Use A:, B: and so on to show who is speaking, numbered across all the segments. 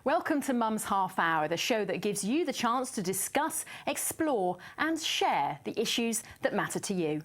A: Welcome to Mum's Half Hour, the show that gives you the chance to discuss, explore and share the issues that matter to you.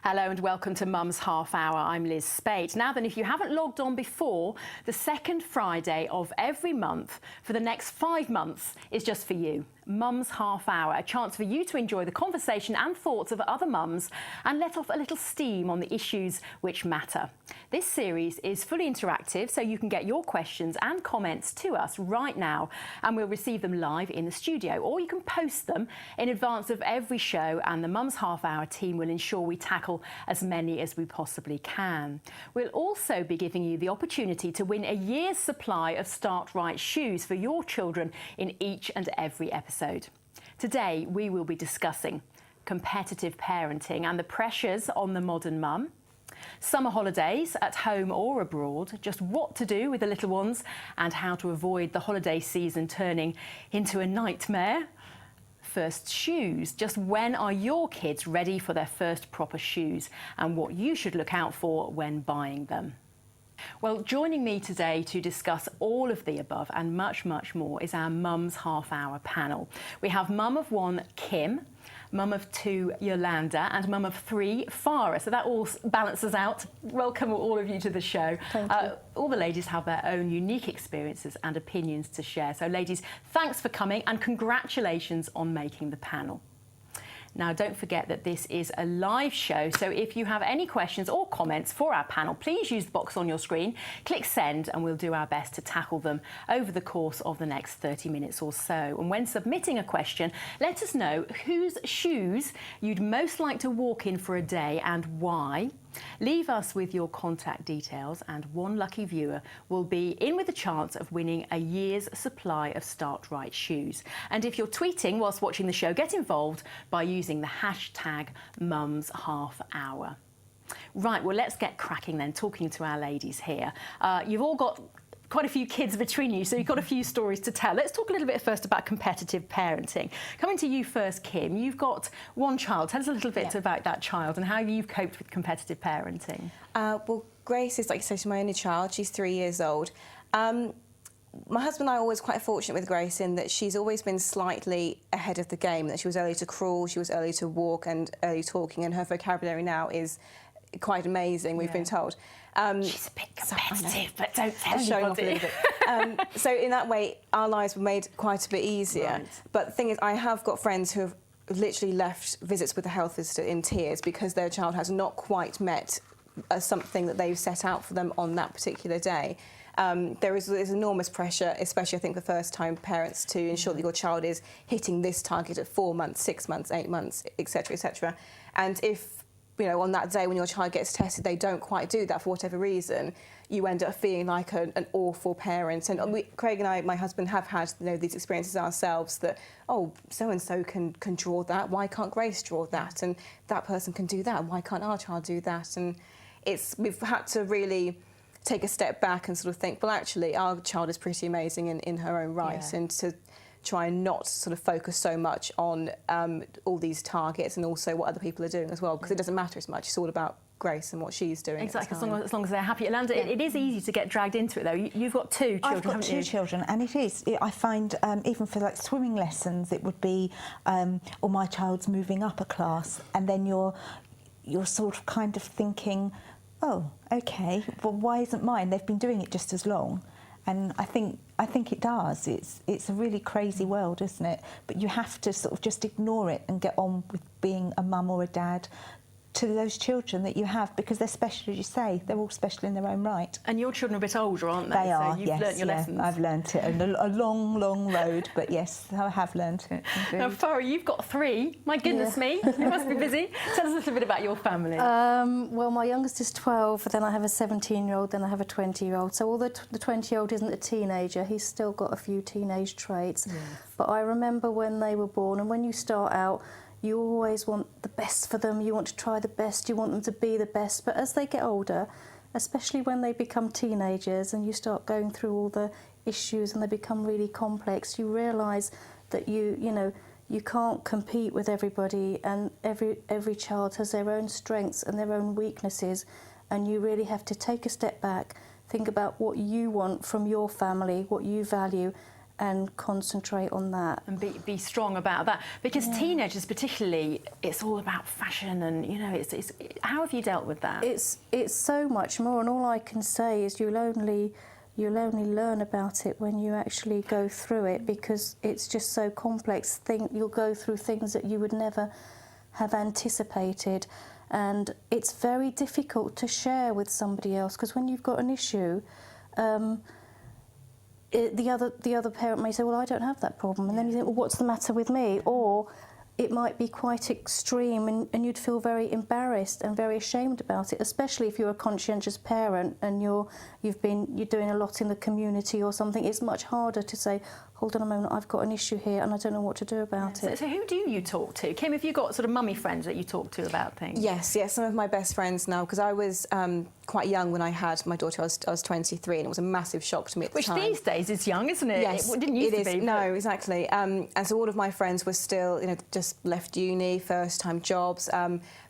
A: Hello and welcome to Mum's Half Hour. I'm Liz Spate. Now then, if you haven't logged on before, the second Friday of every month for the next 5 months is just for you. Mum's Half Hour, a chance for you to enjoy the conversation and thoughts of other mums and let off a little steam on the issues which matter. This series is fully interactive, so you can get your questions and comments to us right now and we'll receive them live in the studio, or you can post them in advance of every show and the Mum's Half Hour team will ensure we tackle as many as we possibly can. We'll also be giving you the opportunity to win a year's supply of Start Right shoes for your children in each and every episode. Today we will be discussing competitive parenting and the pressures on the modern mum, summer holidays at home or abroad, just what to do with the little ones and how to avoid the holiday season turning into a nightmare. First shoes, just when are your kids ready for their first proper shoes and what you should look out for when buying them. Well, joining me today to discuss all of the above and much, much more is our Mum's Half Hour panel. We have mum of 1, Kim, mum of 2, Yolanda, and mum of 3, Farah. So that all balances out. Welcome all of you to the show.
B: Thank you.
A: All the ladies have their own unique experiences and opinions to share. So ladies, thanks for coming and congratulations on making the panel. Now, don't forget that this is a live show, so if you have any questions or comments for our panel, please use the box on your screen, click send, and we'll do our best to tackle them over the course of the next 30 minutes or so. And when submitting a question, let us know whose shoes you'd most like to walk in for a day and why. Leave us with your contact details and one lucky viewer will be in with a chance of winning a year's supply of Start Right shoes. And if you're tweeting whilst watching the show, get involved by using the hashtag Mum's Half Hour. Right, well, let's get cracking then, talking to our ladies here. You've all got quite a few kids between you, so you've got a few stories to tell. Let's talk a little bit first about competitive parenting. Coming to you first, Kim, you've got 1 child. Tell us a little bit about that child and how you've coped with competitive parenting.
B: Well, Grace is, like you say, she's my only child. She's 3 years old. My husband and I are always quite fortunate with Grace in that she's always been slightly ahead of the game, that she was early to crawl, she was early to walk and early talking, and her vocabulary now is quite amazing, we've been told.
A: She's a bit competitive, but don't tell
B: anybody. So in that way, our lives were made quite a bit easier.
A: Right.
B: But the thing is, I have got friends who have literally left visits with a health visitor in tears because their child has not quite met something that they've set out for them on that particular day. There's enormous pressure, especially I think for first-time parents, to ensure that your child is hitting this target at 4 months, 6 months, 8 months, etc., etc. And if on that day when your child gets tested, they don't quite do that for whatever reason, you end up feeling like an awful parent. And Craig and I, my husband, have had these experiences ourselves that, oh, so-and-so can draw that, why can't Grace draw that? And that person can do that, why can't our child do that? And we've had to really take a step back and sort of think, well, actually, our child is pretty amazing in her own right, and to try and not sort of focus so much on all these targets and also what other people are doing as well, because it doesn't matter as much. It's all about Grace and what she's doing.
A: Exactly, as long as they're happy. Yolanda, it is easy to get dragged into it, though. You've got 2 children,
C: I've got
A: haven't
C: 2
A: you?
C: children, and it is. I find even for like swimming lessons, it would be, or my child's moving up a class, and then you're sort of kind of thinking, oh, okay, well, why isn't mine? They've been doing it just as long. And I think it does. It's a really crazy world, isn't it? But you have to sort of just ignore it and get on with being a mum or a dad to those children that you have, because they're special, as you say. They're all special in their own right.
A: And your children are a bit older, aren't they?
C: They are,
A: so you've
C: yes.
A: learnt your lessons.
C: I've learnt it. And a long, long road, but yes, I have learnt it.
A: Now, Farah, you've got 3. My goodness me, you must be busy. Tell us a little bit about your family.
D: Well, my youngest is 12, then I have a 17-year-old, then I have a 20-year-old. So although the 20-year-old isn't a teenager, he's still got a few teenage traits. Yes. But I remember when they were born, and when you start out, you always want the best for them, you want to try the best, you want them to be the best. But as they get older, especially when they become teenagers and you start going through all the issues and they become really complex, you realise that you know, you can't compete with everybody, and every child has their own strengths and their own weaknesses, and you really have to take a step back, think about what you want from your family, what you value, and concentrate on that.
A: And be strong about that. Because teenagers particularly, it's all about fashion and, you know, it's how have you dealt with that?
D: It's so much more, and all I can say is you'll only learn about it when you actually go through it, because it's just so complex. You'll go through things that you would never have anticipated, and it's very difficult to share with somebody else, because when you've got an issue, the other parent may say, well, I don't have that problem, and then you think, well, what's the matter with me? Or it might be quite extreme, and you'd feel very embarrassed and very ashamed about it, especially if you're a conscientious parent and you're doing a lot in the community or something. It's much harder to say, hold on a moment, I've got an issue here and I don't know what to do about it.
A: So who do you talk to? Kim, have you got sort of mummy friends that you talk to about things?
B: Yes, some of my best friends now, because I was quite young when I had my daughter. I was 23, and it was a massive shock to me at the time.
A: Which these days is young, isn't it?
B: Yes,
A: it didn't used to be.
B: No, exactly. And so all of my friends were still, you know, just left uni, first-time jobs,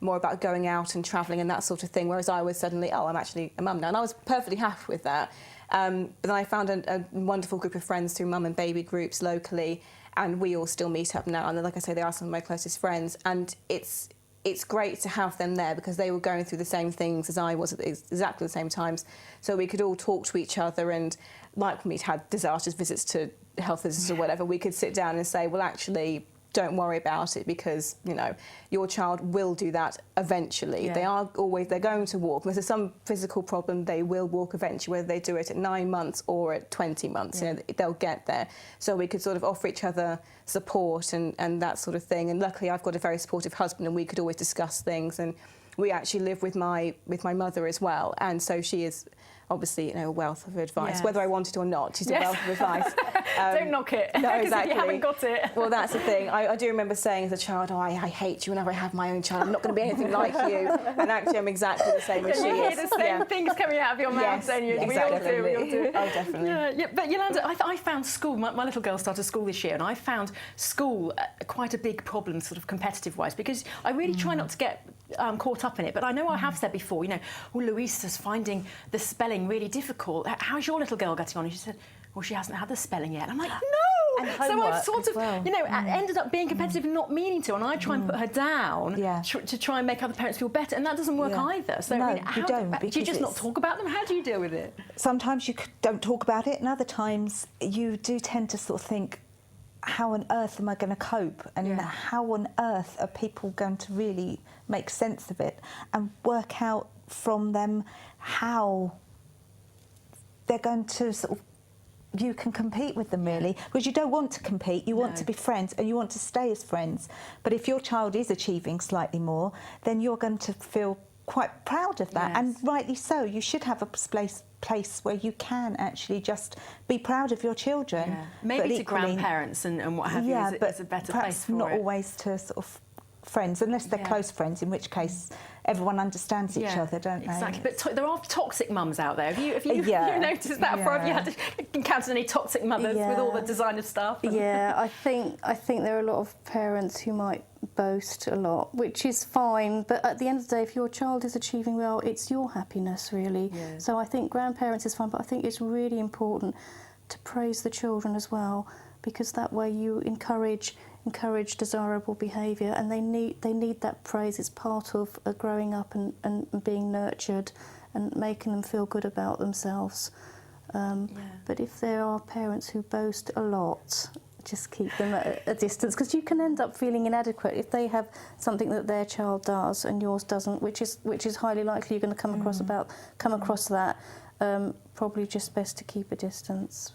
B: more about going out and travelling and that sort of thing, whereas I was suddenly, oh, I'm actually a mum now. And I was perfectly happy with that. But then I found a wonderful group of friends through mum and baby groups locally, and we all still meet up now. And like I say, they are some of my closest friends, and it's great to have them there, because they were going through the same things as I was at exactly the same times. So we could all talk to each other, and like when we'd had disastrous visits to health visitors or whatever, we could sit down and say, well, actually, don't worry about it, because, you know, your child will do that eventually.
A: Yeah.
B: They're going to walk. If there's some physical problem, they will walk eventually, whether they do it at 9 months or at 20 months.
A: Yeah.
B: You know, they'll get there. So we could sort of offer each other support and that sort of thing. And luckily, I've got a very supportive husband, and we could always discuss things. And we actually live with my mother as well, and so she is obviously, you know, a wealth of advice,
A: Yes.
B: whether I want it or not. She's a wealth of advice.
A: Don't knock it.
B: No,
A: 'Cause
B: exactly.
A: if you haven't got it.
B: Well, that's the thing. I do remember saying as a child, oh, I hate you whenever I have my own child. I'm not going to be anything like you. And actually, I'm exactly the same as she
A: You hear
B: is.
A: the same things coming out of your mouth,
B: Yes,
A: don't you?
B: exactly.
A: We all do.
B: Oh, definitely.
A: Yeah. But Yolanda, I found school. My little girl started school this year, and I found school quite a big problem, sort of competitive-wise, because I really try not to get caught up in it. But I know I have said before, you know, well, Louisa's finding the spelling really difficult. How's your little girl getting on? And she said, well, she hasn't had the spelling yet. I'm like, no!
C: And
A: So I've
C: homework
A: sort
C: as
A: of,
C: well.
A: you know, ended up being competitive and not meaning to, and I try and put her down to try and make other parents feel better, and that doesn't work either. So
C: No,
A: I mean,
C: you don't,
A: do you
C: because
A: just not
C: it's-
A: talk about them? How do you deal with it?
C: Sometimes you don't talk about it, and other times you do tend to sort of think, how on earth am I going to cope? And how on earth are people going to really make sense of it and work out from them how they're going to sort of, you can compete with them, really, because you don't want to compete, you want to be friends and you want to stay as friends. But if your child is achieving slightly more, then you're going to feel quite proud of that, and rightly so. You should have a place where you can actually just be proud of your children.
A: Maybe
C: but
A: to
C: equally,
A: grandparents and what have you is a better place for
C: not
A: it.
C: always to sort of friends, unless they're close friends, in which case everyone understands each other, don't they?
A: Exactly. But there are toxic mums out there. Have you noticed that? Or have you had to encounter any toxic mothers with all the designer stuff?
D: Yeah, I think there are a lot of parents who might boast a lot, which is fine, but at the end of the day, if your child is achieving well, it's your happiness, really. So I think grandparents is fine, but I think it's really important to praise the children as well, because that way you encourage desirable behaviour, and they need that praise. It's part of growing up and being nurtured and making them feel good about themselves. But if there are parents who boast a lot, just keep them at a distance, because you can end up feeling inadequate if they have something that their child does and yours doesn't, which is highly likely you're going to come across that. Probably just best to keep a distance.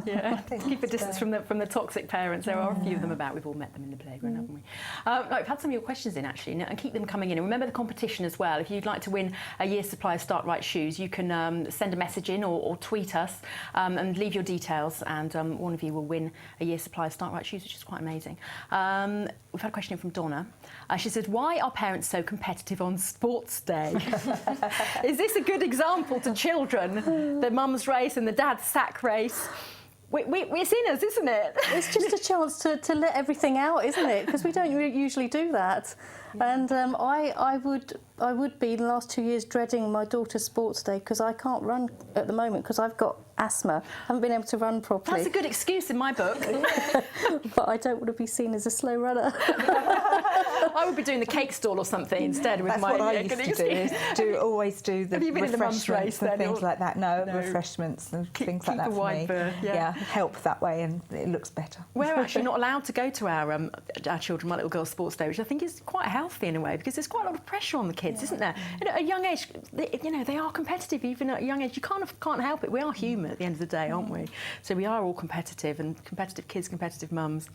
A: Yeah, keep a distance from the toxic parents. There are a few of them about. We've all met them in the playground, haven't we? I've had some of your questions in, actually, and keep them coming in. And remember the competition as well. If you'd like to win a year's supply of Start Right shoes, you can send a message in or tweet us and leave your details, and one of you will win a year's supply of Start Right shoes, which is quite amazing. We've had a question in from Donna. She says, why are parents so competitive on sports day? Is this a good example to children? The mum's race and the dad's sack race? It's in us, isn't it?
D: It's just a chance to let everything out, isn't it? Because we don't usually do that. And I would be in the last 2 years dreading my daughter's sports day because I can't run at the moment because I've got asthma. I haven't been able to run properly.
A: That's a good excuse in my book.
D: But I don't want to be seen as a slow runner.
A: I would be doing the cake stall or something instead with
C: That's
A: my
C: what I used to do. Always do the
A: Have you been in the mum's
C: refreshments
A: race
C: and
A: then,
C: things
A: or-
C: like that. No,
A: No.
C: refreshments and things
A: keep
C: like that
A: a
C: for
A: wide
C: me.
A: berth, yeah.
C: Help that way, and it looks better.
A: We're actually not allowed to go to our children, my little girl's sports day, which I think is quite healthy in a way because there's quite a lot of pressure on the kids, isn't there? You know, at a young age, they are competitive even at a young age. You can't help it. We are human at the end of the day, aren't we? So we are all competitive, and competitive kids, competitive mums.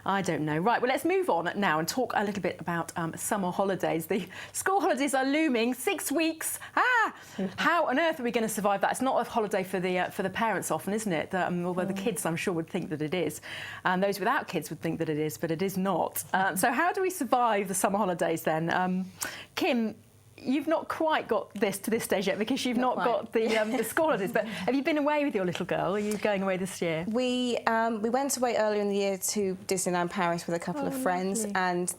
A: I don't know. Right, well, let's move on now and talk a little bit about summer holidays. The school holidays are looming. 6 weeks. How on earth are we going to survive that? It's not a holiday for the parents often, isn't it? Although the kids, I'm sure, would think that it is. And those without kids would think that it is, but it is not. So how do we survive the summer holidays then? Kim, you've not quite got this to this stage yet because you've not got the school holidays, but have you been away with your little girl? Are you going away this year?
B: We went away earlier in the year to Disneyland Paris with a couple of friends,
A: lovely.
B: and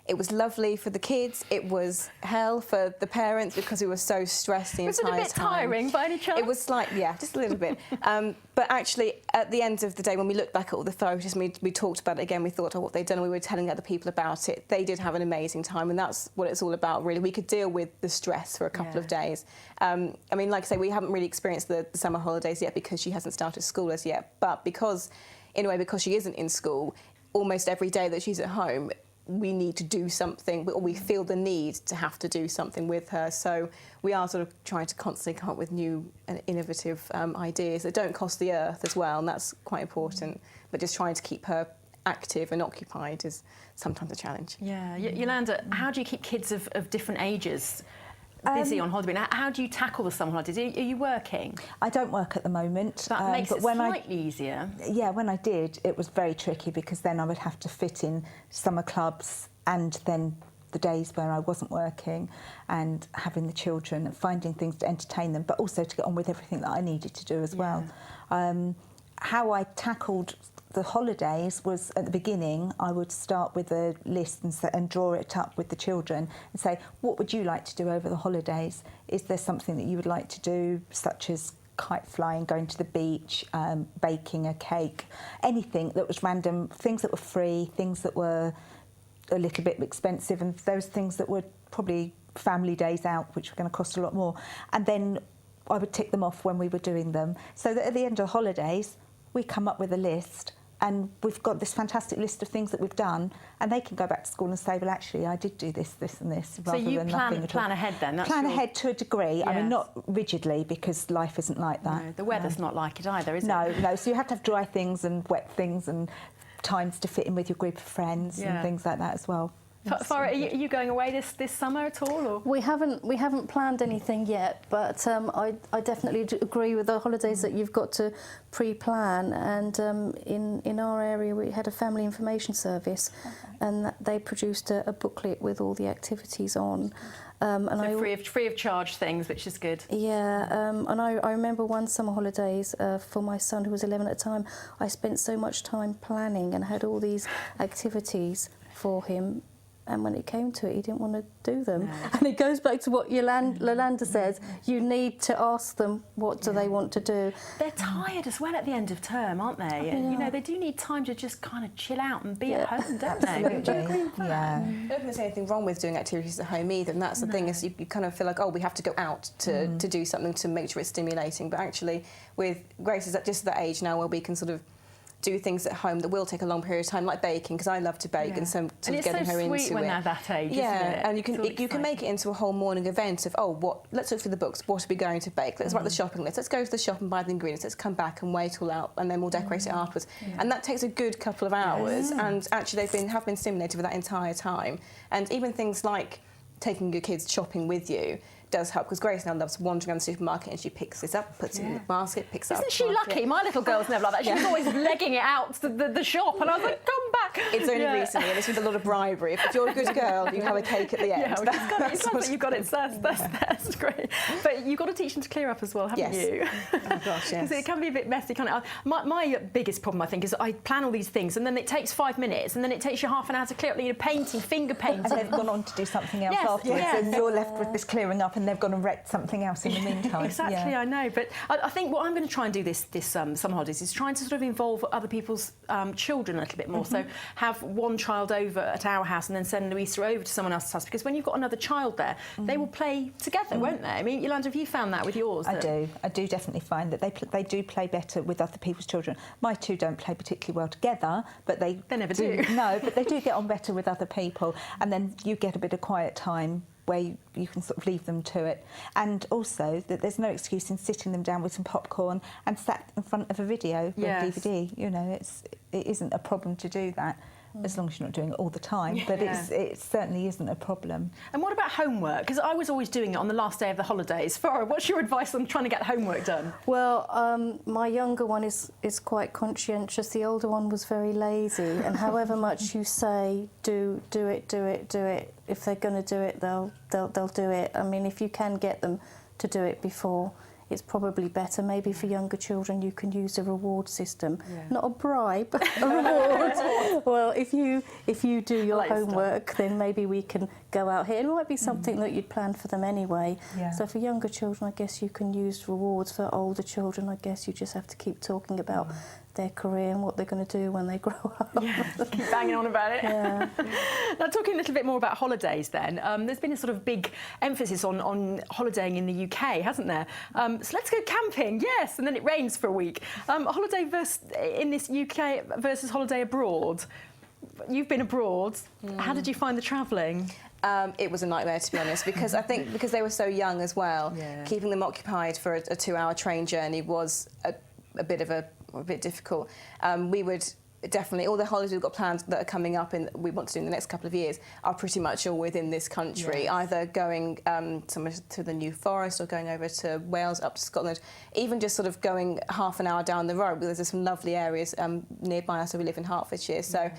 B: it was lovely for the kids. It was hell for the parents because we were so stressed the
A: Was it a
B: entire
A: bit
B: time.
A: tiring by any chance?
B: It was just a little bit. But actually, at the end of the day, when we looked back at all the photos and we talked about it again, we thought of what they'd done and we were telling other people about it. They did have an amazing time, and that's what it's all about, really. We could deal with the stress for a couple of days. I mean, like I say, we haven't really experienced the summer holidays yet because she hasn't started school as yet. But because she isn't in school, almost every day that she's at home, we need to do something, or we feel the need to have to do something with her. So we are sort of trying to constantly come up with new and innovative ideas that don't cost the earth as well, and that's quite important. But just trying to keep her active and occupied is sometimes a challenge.
A: Yeah. Yolanda, how do you keep kids of different ages busy on holiday? How do you tackle the summer holidays? Are you working?
C: I don't work at the moment.
A: That makes
C: but
A: it
C: when
A: slightly easier.
C: Yeah, when I did, it was very tricky because then I would have to fit in summer clubs and then the days where I wasn't working and having the children and finding things to entertain them, but also to get on with everything that I needed to do as well. How I tackled the holidays was, at the beginning, I would start with a list and draw it up with the children and say, what would you like to do over the holidays? Is there something that you would like to do, such as kite flying, going to the beach, baking a cake, anything that was random, things that were free, things that were a little bit expensive, and those things that were probably family days out, which were going to cost a lot more. And then I would tick them off when we were doing them, so that at the end of the holidays, we come up with a list, and we've got this fantastic list of things that we've done, and they can go back to school and say, well, actually, I did do this, this and this, rather
A: So you
C: than nothing at all.
A: plan ahead then? That's
C: Plan
A: your...
C: ahead to a degree. I mean,
A: Yes.
C: not rigidly, because life isn't like that.
A: No, the weather's not like it either, is it?
C: No, so you have to have dry things and wet things and times to fit in with your group of friends and things like that as well.
A: Farah, are you going away this summer at all? Or?
D: We haven't planned anything yet, but I definitely agree with the holidays that you've got to pre-plan. And in our area, we had a family information service, and they produced a booklet with all the activities on. And
A: So free of charge things, which is good.
D: Yeah, and I remember one summer holidays for my son, who was 11 at the time. I spent so much time planning and had all these activities for him. And when it came to it, he didn't want to do them. No. And it goes back to what Yolanda says. You need to ask them, what do they want to do?
A: They're tired as well at the end of term, aren't they?
D: Yeah.
A: You know, they do need time to just kind of chill out and be at home, don't they?
C: Absolutely.
A: Do you agree with that?
C: Yeah.
B: I don't think there's anything wrong with doing activities at home either, and that's the thing, is you kind of feel like, oh, we have to go out to do something to make sure it's stimulating. But actually, with Grace is just at that age now where we can sort of do things at home that will take a long period of time, like baking, because I love to bake, and so sort of getting her into it.
A: It's so sweet when they're that age, isn't it?
B: And you can make it into a whole morning event of, let's look through the books, what are we going to bake? Let's write the shopping list, let's go to the shop and buy the ingredients, let's come back and wait all out, and then we'll decorate it afterwards. And that takes a good couple of hours, and actually have been stimulated for that entire time. And even things like taking your kids shopping with you does help, because Grace now loves wandering around the supermarket and she picks this up, puts it in the basket, picks it up.
A: Isn't she lucky? My little girl's never like that. She was always legging it out to the shop, and I was like, come back.
B: It's only recently, and this was a lot of bribery. If you're a good girl, you have a cake at the end.
A: Yeah, it sounds like you've got it. That's great. But you've got to teach them to clear up as well, haven't you?
B: Oh gosh, yes.
A: Because it can be a bit messy, can't it? My biggest problem, I think, is I plan all these things, and then it takes 5 minutes, and then it takes you half an hour to clear up. Painting, finger painting.
C: And they've gone on to do something else afterwards, and you're left with this clearing up, and they've gone and wrecked something else in the meantime.
A: Exactly, I know. But I think what I'm going to try and do this summer holidays is trying to sort of involve other people's children a little bit more. So have one child over at our house and then send Louisa over to someone else's house, because when you've got another child there, they will play together, won't they? I mean, Yolanda, have you found that with yours?
C: I do definitely find that they do play better with other people's children. My two don't play particularly well together, but they
A: never do.
C: No, but they do get on better with other people, and then you get a bit of quiet time where you can sort of leave them to it. And also that there's no excuse in sitting them down with some popcorn and sat in front of a video or DVD. You know, it isn't a problem to do that, as long as you're not doing it all the time. But it certainly isn't a problem.
A: And what about homework? Because I was always doing it on the last day of the holidays. Farah, what's your advice on trying to get homework done?
D: Well, my younger one is quite conscientious. The older one was very lazy. And however much you say, do it. If they're going to do it, they'll do it. I mean, if you can get them to do it before, it's probably better. Maybe for younger children, you can use a reward system, not a bribe, a reward. Well, if you do your homework, then maybe we can go out here. It might be something that you'd plan for them anyway. Yeah. So for younger children, I guess you can use rewards. For older children, I guess you just have to keep talking about their career and what they're going to do when they grow up.
A: Yeah, keep banging on about it.
D: Yeah.
A: Now, talking a little bit more about holidays then, there's been a sort of big emphasis on holidaying in the UK, hasn't there? So let's go camping, yes, and then it rains for a week. Holiday in this UK versus holiday abroad. You've been abroad. How did you find the travelling?
B: It was a nightmare, to be honest, because I think because they were so young as well, keeping them occupied for a 2-hour train journey was a bit difficult. We would definitely, all the holidays we've got planned that are coming up and we want to do in the next couple of years are pretty much all within this country, either going somewhere to the New Forest or going over to Wales, up to Scotland, even just sort of going half an hour down the road, because there's some lovely areas nearby us. So we live in Hertfordshire, so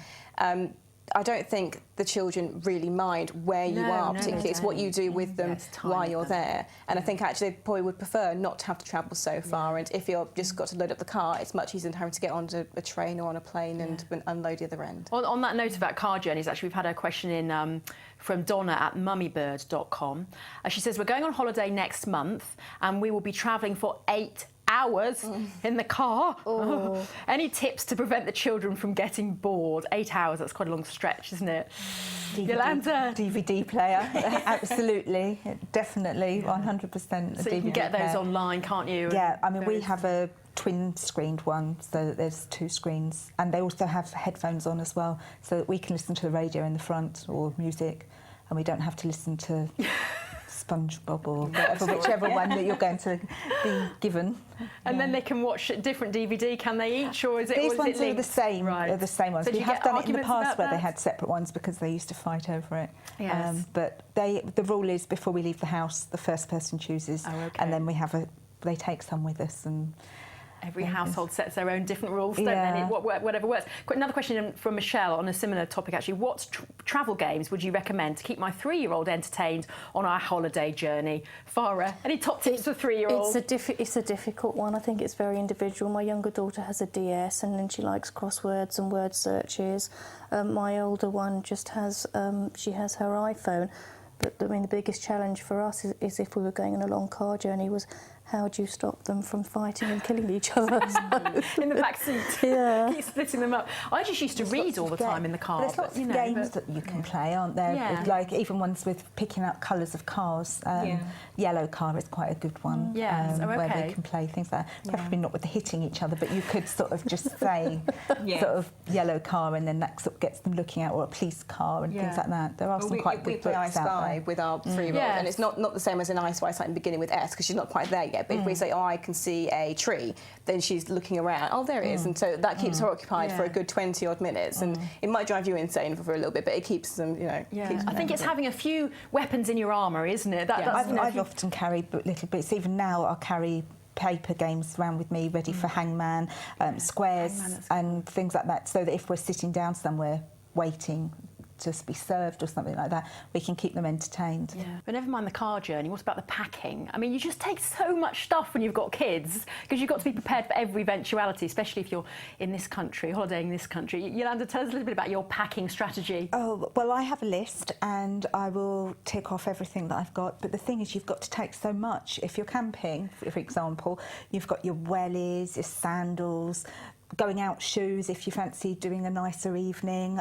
B: I don't think the children really mind where you are, particularly. It's what you do with them while you're there. And I think actually they probably would prefer not to have to travel so far. And if you've just got to load up the car, it's much easier than having to get onto a train or on a plane and unload the other end.
A: On that note about car journeys, actually, we've had a question in from Donna at mummybird.com. She says, we're going on holiday next month and we will be travelling for 8 hours in the car. Oh. Any tips to prevent the children from getting bored? 8 hours, that's quite a long stretch, isn't it? Yolanda?
C: DVD player, absolutely, definitely, 100%.
A: So you can get those online, can't you?
C: Yeah, I mean, we have a twin-screened one, so that there's 2 screens, and they also have headphones on as well, so that we can listen to the radio in the front or music, and we don't have to listen to SpongeBob or whatever, whichever one that you're going to be given.
A: And then they can watch different DVD, can they each, or is it?
C: These ones
A: are
C: the same.
A: Right.
C: Are the same ones.
A: So
C: we have done it in the past where they had separate ones because they used to fight over it.
A: Yes.
C: But the rule is before we leave the house, the first person chooses, and then they take some with us and.
A: Every household sets their own different rules, don't they? Whatever works. Another question from Michelle on a similar topic, actually. What travel games would you recommend to keep my 3-year-old entertained on our holiday journey? Farah, any top tips for 3-year-olds?
D: It's a difficult one. I think it's very individual. My younger daughter has a DS and then she likes crosswords and word searches. My older one just has, she has her iPhone. But I mean, the biggest challenge for us is if we were going on a long car journey was how do you stop them from fighting and killing each other?
A: In the back seat.
D: Yeah.
A: Keep splitting them up. I just used to read all the time in the car.
C: There's lots of games that you can play, aren't there?
A: Yeah.
C: Like even ones with picking out colours of cars. Yellow car is quite a good one.
A: Yes.
C: Where they can play things like that. Preferably not with the hitting each other, but you could sort of just say sort of yellow car, and then that sort of gets them looking out, or a police car and things like that. There are some quite good books out there.
B: We play I Spy with our 3-year-old, and it's not the same as an I Spy site beginning with S because she's not quite there yet. But if we say, I can see a tree, then she's looking around. Oh, there it is, and so that keeps her occupied for a good 20-odd minutes, and it might drive you insane for a little bit, but it keeps them, keeps them
A: I think it's having a few weapons in your armour, isn't it?
C: I've often carried little bits. Even now, I'll carry paper games around with me, ready for hangman, squares
A: Hangman,
C: and things like that, so that if we're sitting down somewhere waiting to be served or something like that, we can keep them entertained.
A: Yeah. But never mind the car journey, what about the packing? I mean, you just take so much stuff when you've got kids, because you've got to be prepared for every eventuality, especially if you're in this country, holidaying in this country. Yolanda, tell us a little bit about your packing strategy.
C: Oh, well, I have a list and I will tick off everything that I've got, but the thing is, you've got to take so much. If you're camping, for example, you've got your wellies, your sandals, going out shoes if you fancy doing a nicer evening,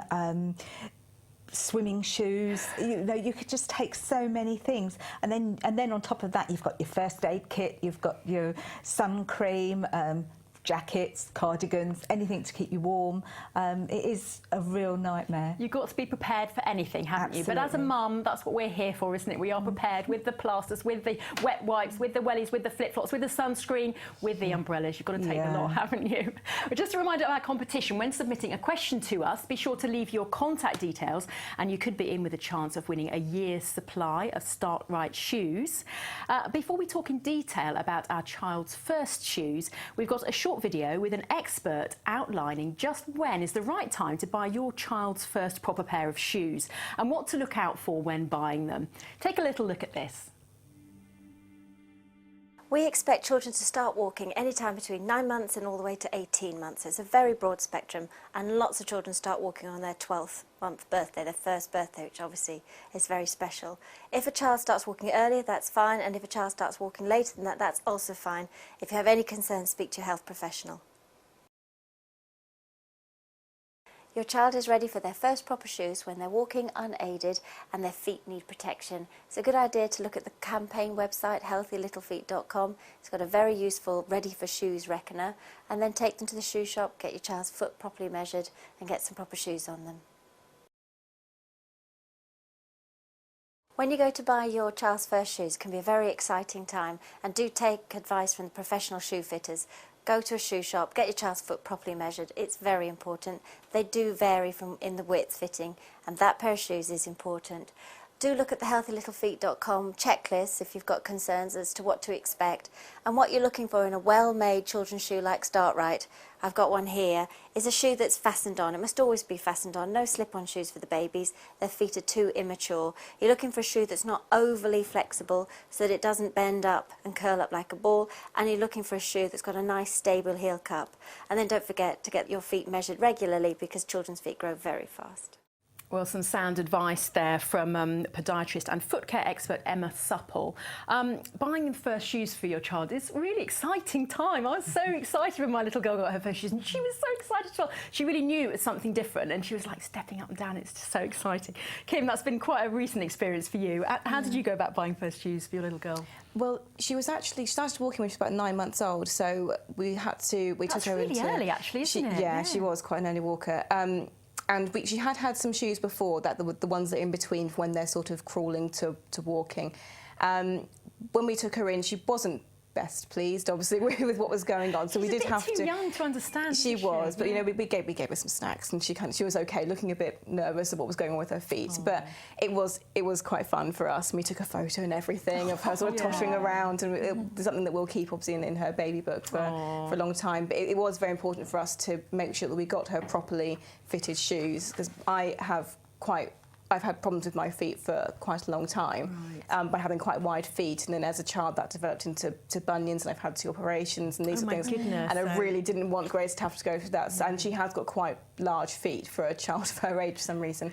C: swimming shoes. You know, you could just take so many things, and then on top of that, you've got your first aid kit, you've got your sun cream, jackets, cardigans, anything to keep you warm. It is a real nightmare.
A: You've got to be prepared for anything, haven't you? But as a mum, that's what we're here for, isn't it? We are prepared with the plasters, with the wet wipes, with the wellies, with the flip-flops, with the sunscreen, with the umbrellas. You've got to take the lot, haven't you? But just a reminder of our competition. When submitting a question to us, be sure to leave your contact details, and you could be in with a chance of winning a year's supply of Start-Right shoes. Before we talk in detail about our child's first shoes, we've got a short video with an expert outlining just when is the right time to buy your child's first proper pair of shoes and what to look out for when buying them. Take a little look at this.
E: We expect children to start walking anytime between 9 months and all the way to 18 months. It's a very broad spectrum, and lots of children start walking on their 12th month birthday, their first birthday, which obviously is very special. If a child starts walking earlier, that's fine, and if a child starts walking later than that, that's also fine. If you have any concerns, speak to your health professional. Your child is ready for their first proper shoes when they're walking unaided and their feet need protection. It's a good idea to look at the campaign website, healthylittlefeet.com. It's got a very useful ready for shoes reckoner, and then take them to the shoe shop, get your child's foot properly measured and get some proper shoes on them. When you go to buy your child's first shoes, it can be a very exciting time, and do take advice from the professional shoe fitters. Go to a shoe shop, get your child's foot properly measured. It's very important. They do vary in the width fitting, and that pair of shoes is important. Do look at the healthylittlefeet.com checklist if you've got concerns as to what to expect and what you're looking for in a well-made children's shoe like Start-Right. I've got one here. Is a shoe that's fastened on. It must always be fastened on. No slip-on shoes for the babies. Their feet are too immature. You're looking for a shoe that's not overly flexible so that it doesn't bend up and curl up like a ball, and you're looking for a shoe that's got a nice stable heel cup. And then don't forget to get your feet measured regularly, because children's feet grow very fast.
A: Well, some sound advice there from podiatrist and foot care expert Emma Supple. Buying the first shoes for your child is a really exciting time. I was so excited when my little girl got her first shoes, and she was so excited as well. She really knew it was something different, and she was like stepping up and down. It's just so exciting. Kim, that's been quite a recent experience for you. How did you go about buying first shoes for your little girl?
B: Well, she started walking when she was about 9 months old, so we took her
A: really
B: into...
A: early, actually, isn't it?
B: Yeah, she was quite an early walker. And she had some shoes before that, the ones that are in between when they're sort of crawling to walking. When we took her in, she wasn't best pleased, obviously, with what was going on. So we did have to.
A: She's a bit too young to understand.
B: She was, but you know, we gave her some snacks, and she was okay, looking a bit nervous of what was going on with her feet. But it was quite fun for us. And we took a photo and everything of her sort of tottering around, and it's something that we'll keep obviously in her baby book for a long time. But it was very important for us to make sure that we got her properly fitted shoes, because I've had problems with my feet for quite a long time by having quite wide feet, and then as a child that developed into bunions, and I've had 2 operations and these sort of things.
A: Goodness,
B: and I really didn't want Grace to have to go through that. And she has got quite large feet for a child of her age for some reason.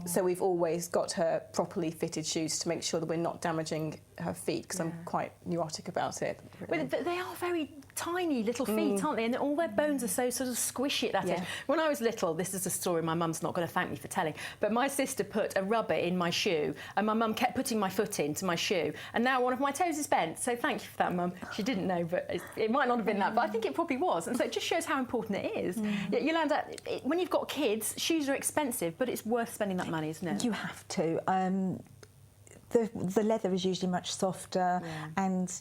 B: So we've always got her properly fitted shoes to make sure that we're not damaging her feet, because I'm quite neurotic about it. Really.
A: But they are very tiny little feet, aren't they? And all their bones are so sort of squishy at that age. When I was little, this is a story my mum's not going to thank me for telling, but my sister put a rubber in my shoe, and my mum kept putting my foot into my shoe, and now one of my toes is bent. So thank you for that, Mum. She didn't know, but it might not have been that, but I think it probably was. And so it just shows how important it is. Yolanda, when you've got kids, shoes are expensive, but it's worth spending that money, isn't it?
C: You have to. The leather is usually much softer, and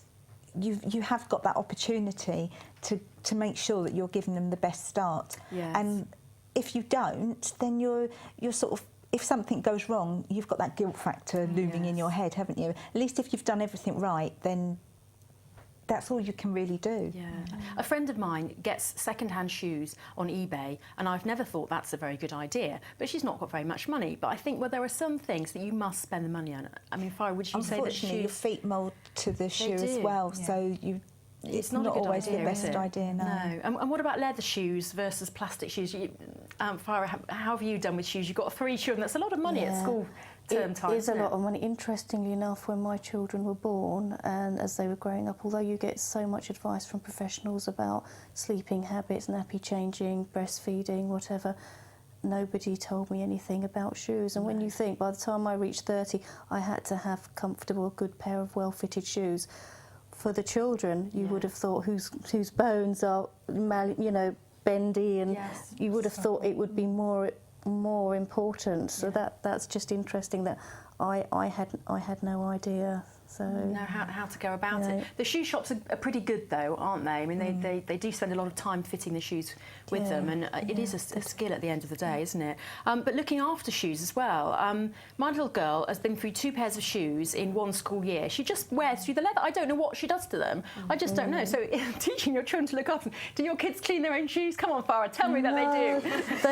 C: you have got that opportunity to make sure that you're giving them the best start.
A: Yes.
C: And if you don't, then you're sort of, if something goes wrong, you've got that guilt factor looming in your head, haven't you? At least if you've done everything right, then that's all you can really do.
A: Yeah. A friend of mine gets second-hand shoes on eBay, and I've never thought that's a very good idea, but she's not got very much money. But I think, well, there are some things that you must spend the money on. I mean, Farah, would you say that
C: Unfortunately, your
A: shoes...
C: feet mould to the shoe as
A: do,
C: well,
B: yeah.
C: so it's not
A: a good
C: always
A: idea,
C: the
A: is
C: best
A: it?
C: idea, no.
A: And what about leather shoes versus plastic shoes? Farah, how have you done with shoes? You've got 3 children. That's a lot of money at
D: Yeah.
A: school term time.
D: It is a
A: isn't
D: lot of money. Interestingly enough, when my children were born and as they were growing up, although you get so much advice from professionals about sleeping habits, nappy changing, breastfeeding, whatever, nobody told me anything about shoes. And when you think, by the time I reached 30, I had to have comfortable, good pair of well-fitted shoes. For the children, you would have thought whose bones are, bendy, and
A: Yes.
D: you would have thought it would be more important. So that's just interesting that I had no idea. So
A: know how to go about
D: No.
A: it. The shoe shops are pretty good, though, aren't they? I mean, they do spend a lot of time fitting the shoes with
D: Yeah.
A: them, and it is a skill at the end of the day, isn't it? But looking after shoes as well. My little girl has been through 2 pairs of shoes in 1 school year. She just wears through the leather. I don't know what she does to them. I just don't know. So teaching your children to look after them. Do your kids clean their own shoes? Come on, Farah, tell me that they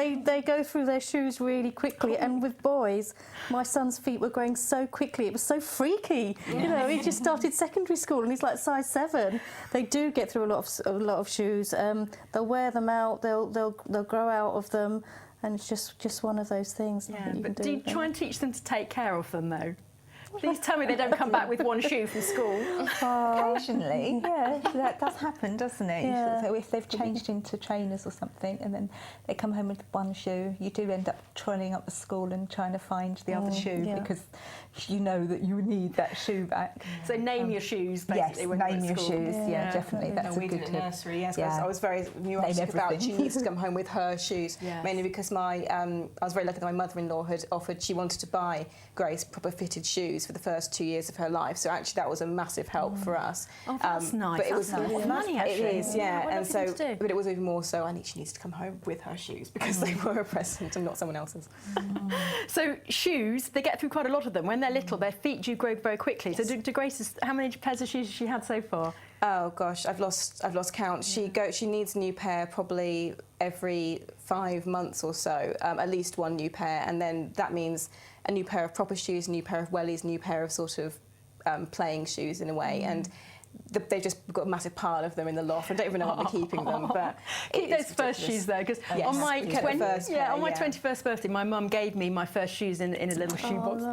A: do.
D: They go through their shoes really quickly, and with boys, my son's feet were growing so quickly. It was so freaky. You know, he just started secondary school and he's like size 7. They do get through a lot of shoes. They'll wear them out. They'll grow out of them, and it's just one of those things.
A: Yeah, but do you try and teach them to take care of them, though? Please tell me they don't come back with 1 shoe from school.
C: Occasionally, yeah, that does happen, doesn't it?
D: Yeah.
C: So if they've changed into trainers or something and then they come home with 1 shoe, you do end up trolling up the school and trying to find the other shoe
D: yeah.
C: because you know that you need that shoe back.
A: So name your shoes, basically,
C: Yes,
A: when you're
C: name
A: at
C: your
A: school.
C: shoes, yeah, definitely. That's
B: we
C: a
B: did
C: good
B: at
C: tip.
B: nursery, yes.
C: Yeah.
B: I was very
C: Name
B: about she
C: everything.
B: needs to come home with her shoes,
A: Yes.
B: mainly because I was very lucky that my mother-in-law had offered, she wanted to buy Grace proper fitted shoes for the first 2 years of her life, so actually that was a massive help for us.
A: Oh, that's nice.
B: But it
A: That's
B: was
A: a lot of money, actually.
B: It is, yeah.
A: What a
B: And
A: lovely
B: so,
A: thing to do.
B: but it was even more so. She needs to come home with her shoes because they were a present and not someone else's.
A: So shoes, they get through quite a lot of them. When they're little, their feet do grow very quickly. So do Grace's, how many pairs of shoes has she had so far?
B: Oh gosh, I've lost count. She needs a new pair probably every 5 months or so, at least 1 new pair, and then that means a new pair of proper shoes, a new pair of wellies, a new pair of sort of playing shoes in a way, and they've just got a massive pile of them in the loft. I don't even know what they're keeping them, but
A: Keep
B: it
A: those
B: is
A: first
B: ridiculous.
A: shoes there, because
B: Yes,
A: on my
B: keep the first pair,
A: on my
B: yeah.
A: 21st birthday, my mum gave me my first shoes in a little shoebox.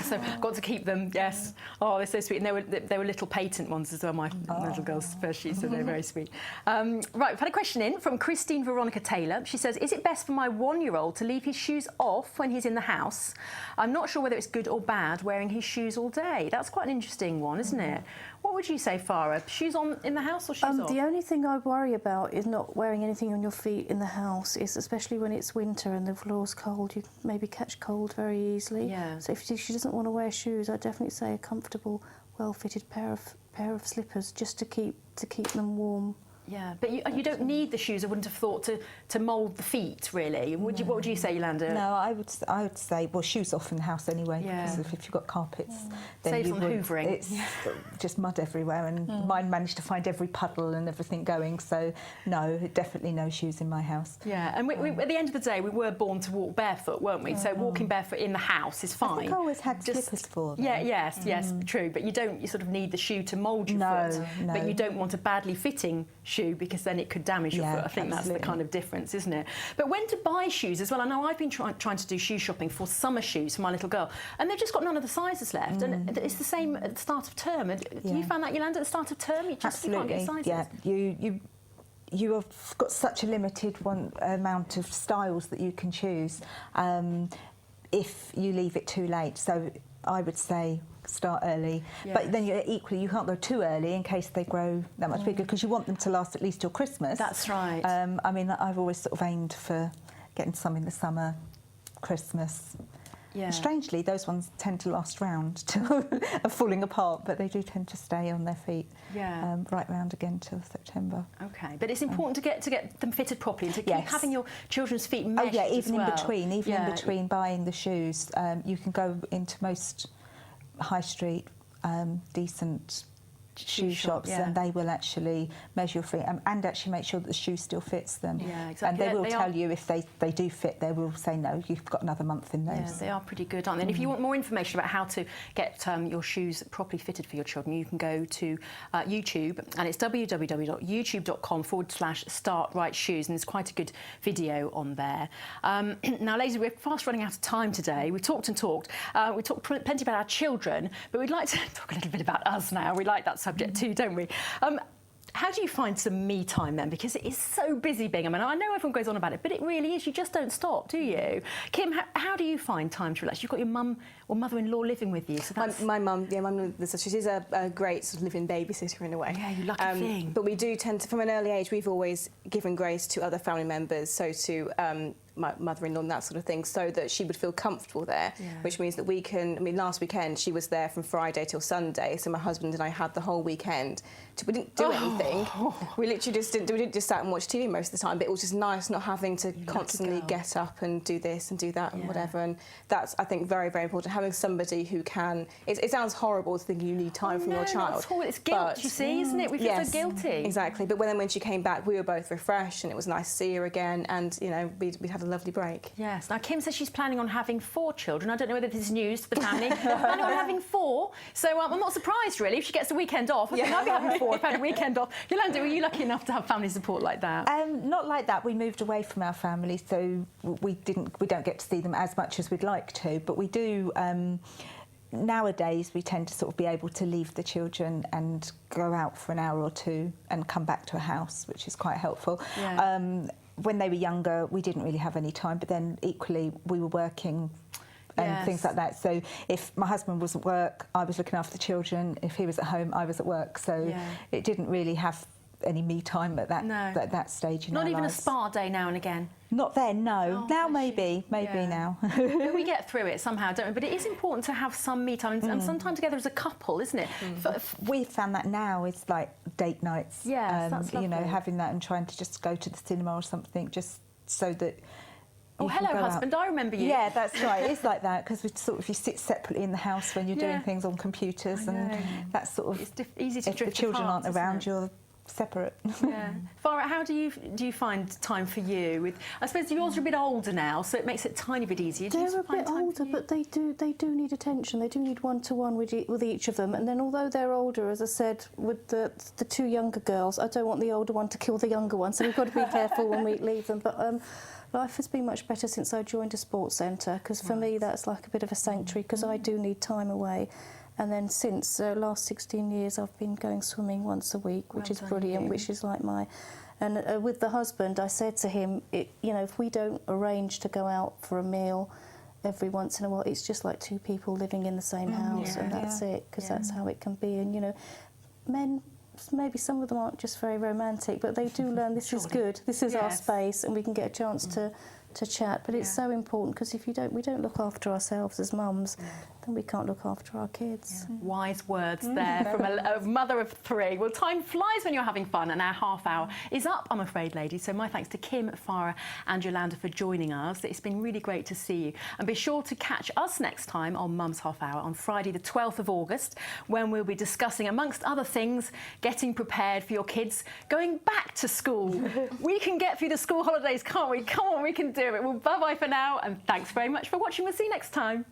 A: So got to keep them. Yes. Oh, they're so sweet, and they were little patent ones as well. My little girl's first shoes, so they're very sweet. Right, I've had a question in from Christine Veronica Taylor. She says, "Is it best for my 1-year-old to leave his shoes off when he's in the house? I'm not sure whether it's good or bad wearing his shoes all day." That's quite an interesting one, isn't it? What would you say, Farah? Shoes on in the house or shoes off?
D: The only thing I worry about is not wearing anything on your feet in the house, is especially when it's winter and the floor's cold, you maybe catch cold very easily.
A: Yeah.
D: So if she doesn't want to wear shoes, I'd definitely say a comfortable, well-fitted pair of slippers just to keep them warm.
A: Yeah, but you don't need the shoes. I wouldn't have thought to mould the feet, really. What would you say, Yolanda?
C: No, I would say, well, shoes off in the house anyway,
A: Yeah.
C: because if you've got carpets, then
A: Saves
C: you
A: on
C: would,
A: hoovering.
C: it's just mud everywhere, and mine managed to find every puddle and everything going, so no, definitely no shoes in my house.
A: Yeah, and we, at the end of the day, we were born to walk barefoot, weren't we? So walking barefoot in the house is fine.
C: I think I always had slippers for them.
A: Yeah, yes, true. But you sort of need the shoe to mould your foot.
C: No.
A: But you don't want a badly fitting shoe because then it could damage your
C: Yeah,
A: foot. I think that's
C: absolutely.
A: the kind of difference, isn't it? But when to buy shoes as well. I know I've been trying to do shoe shopping for summer shoes for my little girl, and they've just got none of the sizes left. And it's the same at the start of term. And you found that, Yolanda, at the start of term? You can't get sizes.
C: Yeah. You have got such a limited amount of styles that you can choose if you leave it too late. So I would say start early, but then you can't go too early in case they grow that much bigger, because you want them to last at least till Christmas.
A: That's right.
C: I mean, I've always sort of aimed for getting some in the summer, Christmas.
A: Yeah.
C: Strangely, those ones tend to last round till are falling apart, but they do tend to stay on their feet right round again till September.
A: Okay, but it's important to get them fitted properly and to keep
C: Yes.
A: having your children's feet meshed
C: Even
A: as well.
C: in between buying the shoes, you can go into most high street decent shoe shops,
A: yeah.
C: and they will actually measure your feet and actually make sure that the shoe still fits them.
A: Yeah, exactly.
C: And they will
A: They
C: tell
A: are-
C: you if they do fit. They will say no, you've got another month in those.
A: Yeah, they are pretty good, aren't they? And if you want more information about how to get your shoes properly fitted for your children, you can go to YouTube, and it's www.youtube.com/startrightshoes, and there's quite a good video on there. Now, ladies, we're fast running out of time today. We talked and talked. We talked plenty about our children, but we'd like to talk a little bit about us now. We like that subject too, don't we? How do you find some me time then? Because it is so busy being a mum. I know everyone goes on about it, but it really is. You just don't stop, do you? Kim, how do you find time to relax? You've got your mum or mother-in-law living with you, so that's...
B: My mum, yeah, she is a great sort of living babysitter in a way.
A: Yeah, you lucky thing.
B: But we do tend to, from an early age, we've always given grace to other family members, so to my mother-in-law and that sort of thing, so that she would feel comfortable there, which means that we can, I mean, last weekend she was there from Friday till Sunday, so my husband and I had the whole weekend. We didn't do anything. We literally just didn't, we didn't just sat and watch TV most of the time, but it was just nice not having to constantly get up and do this and do that and whatever, and that's, I think, very, very important, having somebody who can, it sounds horrible to think you need time from your child.
A: Not at all. It's guilt,
B: but,
A: you see, isn't it? We feel so guilty.
B: Exactly, but when she came back, we were both refreshed and it was nice to see her again, and, you know, we'd had a lovely break.
A: Yes. Now, Kim says she's planning on having 4 children. I don't know whether this is news to the family. Planning on having 4. So I'm not surprised, really, if she gets the weekend off. I think I'd be having 4 if I had a weekend off. Yolanda, were you lucky enough to have family support like that?
C: Not like that. We moved away from our family, so we don't get to see them as much as we'd like to, but we do. Nowadays, we tend to sort of be able to leave the children and go out for an hour or two and come back to a house, which is quite helpful.
A: Yeah.
C: When they were younger, we didn't really have any time, but then equally we were working and things like that. So if my husband was at work, I was looking after the children. If he was at home, I was at work. So it didn't really have any me time at that stage in our
A: Not even
C: lives.
A: a spa day now and again.
C: Not then, no.
A: Oh,
C: now
A: bless
C: maybe
A: you.
C: now.
A: But we get through it somehow, don't we? But it is important to have some me time, and sometimes together as a couple, isn't it?
C: We've found that now is like date nights.
A: Yes, that's
C: you know,
A: lovely.
C: having that and trying to just go to the cinema or something, just so that.
A: Oh,
C: you can
A: hello,
C: go out.
A: husband. I remember you.
C: Yeah, that's right. It is like that because we sort of you sit separately in the house when you're doing things on computers, and that's sort of
A: It's easy to
C: if
A: drift
C: the children
A: apart,
C: aren't
A: isn't
C: around,
A: it?
C: you're separate.
A: Yeah. Farah, how do you find time for you? With, I suppose yours are a bit older now, so it makes it a tiny bit easier. Do you
D: They're a
A: find
D: bit
A: time for
D: older,
A: you?
D: but they do need attention. They do need one-to-one with each of them. And then, although they're older, as I said, with the 2 younger girls, I don't want the older one to kill the younger one. So we've got to be careful when we leave them. But life has been much better since I joined a sports centre, because for me that's like a bit of a sanctuary, because I do need time away. And then since the last 16 years, I've been going swimming once a week, which is brilliant, which is like my... And with the husband, I said to him, you know, if we don't arrange to go out for a meal every once in a while, it's just like 2 people living in the same house, and that's it, because that's how it can be. And, you know, men, maybe some of them aren't just very romantic, but they do learn this is good, this is our space, and we can get a chance to chat. But it's so important, because if we don't look after ourselves as mums, then we can't look after our kids.
A: Wise words there from a mother of 3. Well, time flies when you're having fun, and our half hour is up, I'm afraid, ladies. So my thanks to Kim, Farah and Yolanda for joining us. It's been really great to see you. And be sure to catch us next time on Mum's Half Hour on Friday the 12th of August, when we'll be discussing, amongst other things, getting prepared for your kids going back to school. We can get through the school holidays, can't we? Come on, we can do it. Well, bye-bye for now, and thanks very much for watching. We'll see you next time.